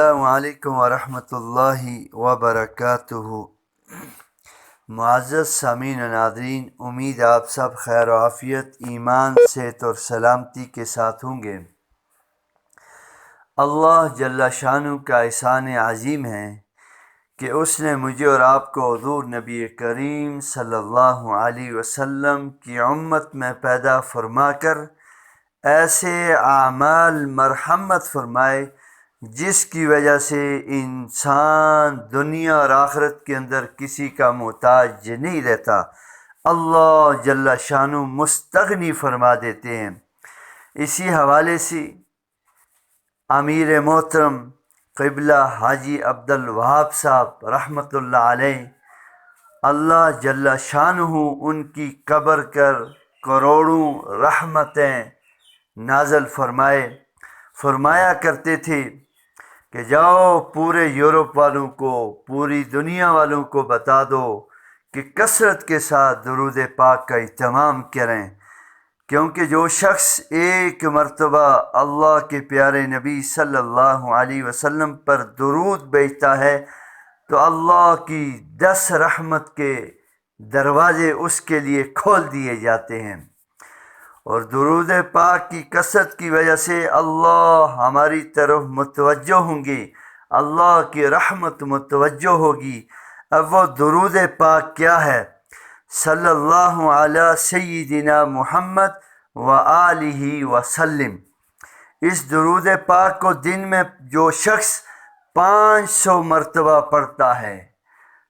السلام علیکم ورحمۃ اللہ وبرکاتہ۔ معزز سامعین و ناظرین، امید آپ سب خیر و عافیت، ایمان، صحت اور سلامتی کے ساتھ ہوں گے۔ اللہ جل شانہ کا احسان عظیم ہے کہ اس نے مجھے اور آپ کو حضور نبی کریم صلی اللہ علیہ وسلم کی امت میں پیدا فرما کر ایسے اعمال مرحمت فرمائے جس کی وجہ سے انسان دنیا اور آخرت کے اندر کسی کا محتاج نہیں رہتا، اللہ جل شانہ مستغنی فرما دیتے ہیں۔ اسی حوالے سے امیر محترم قبلہ حاجی عبدالوہاب صاحب رحمۃ اللہ علیہ، اللہ جل شانہ ان کی قبر کر کروڑوں رحمتیں نازل فرمایا کرتے تھے کہ جاؤ پورے یورپ والوں کو، پوری دنیا والوں کو بتا دو کہ کثرت کے ساتھ درود پاک کا اہتمام کریں، کیونکہ جو شخص ایک مرتبہ اللہ کے پیارے نبی صلی اللہ علیہ وسلم پر درود بھیجتا ہے تو اللہ کی 10 رحمت کے دروازے اس کے لیے کھول دیے جاتے ہیں، اور درود پاک کی کثرت کی وجہ سے اللہ ہماری طرف متوجہ ہوں گے، اللہ کی رحمت متوجہ ہوگی۔ اب وہ درود پاک کیا ہے؟ صلی اللہ علی سیدنا محمد و آلہ وسلم۔ اس درود پاک کو دن میں جو شخص 500 مرتبہ پڑھتا ہے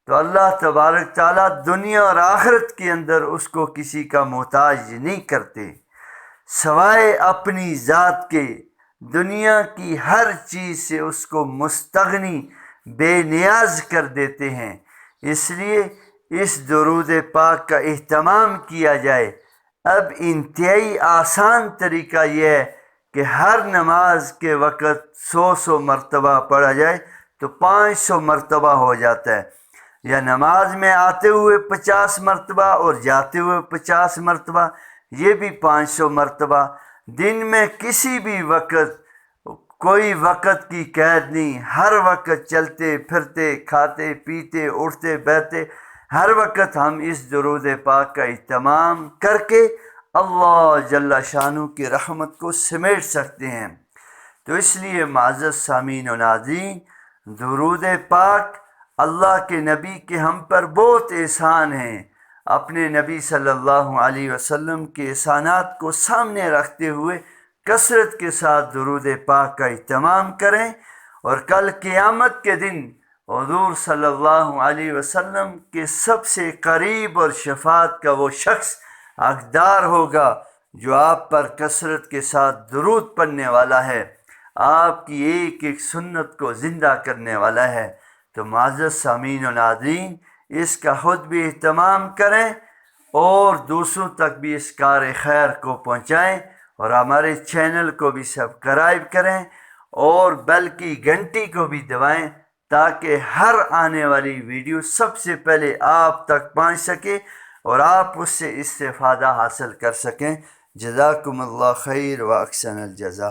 تو اللہ تبارک تعالیٰ دنیا اور آخرت کے اندر اس کو کسی کا محتاج نہیں کرتے، سوائے اپنی ذات کے دنیا کی ہر چیز سے اس کو مستغنی بے نیاز کر دیتے ہیں۔ اس لیے اس درود پاک کا اہتمام کیا جائے۔ اب انتہائی آسان طریقہ یہ ہے کہ ہر نماز کے وقت 100 مرتبہ پڑھا جائے تو 500 مرتبہ ہو جاتا ہے، یا نماز میں آتے ہوئے 50 مرتبہ اور جاتے ہوئے 50 مرتبہ، یہ بھی 500 مرتبہ۔ دن میں کسی بھی وقت، کوئی وقت کی قید نہیں، ہر وقت چلتے پھرتے، کھاتے پیتے، اٹھتے بیٹھتے، ہر وقت ہم اس درود پاک کا اہتمام کر کے اللہ جل شانہ کی رحمت کو سمیٹ سکتے ہیں۔ تو اس لیے معزز سامعین و ناظرین، درود پاک اللہ کے نبی کے ہم پر بہت احسان ہیں۔ اپنے نبی صلی اللہ علیہ وسلم کے احسانات کو سامنے رکھتے ہوئے کثرت کے ساتھ درود پاک کا اہتمام کریں، اور کل قیامت کے دن حضور صلی اللہ علیہ وسلم کے سب سے قریب اور شفاعت کا وہ شخص حقدار ہوگا جو آپ پر کثرت کے ساتھ درود پڑھنے والا ہے، آپ کی ایک ایک سنت کو زندہ کرنے والا ہے۔ تو معزز سامعین و ناظرین، اس کا خود بھی اہتمام کریں اور دوسروں تک بھی اس کار خیر کو پہنچائیں، اور ہمارے چینل کو بھی سبسکرائب کریں اور بیل کی گھنٹی کو بھی دبائیں تاکہ ہر آنے والی ویڈیو سب سے پہلے آپ تک پہنچ سکے اور آپ اس سے استفادہ حاصل کر سکیں۔ جزاکم اللہ خیر و احسن الجزا۔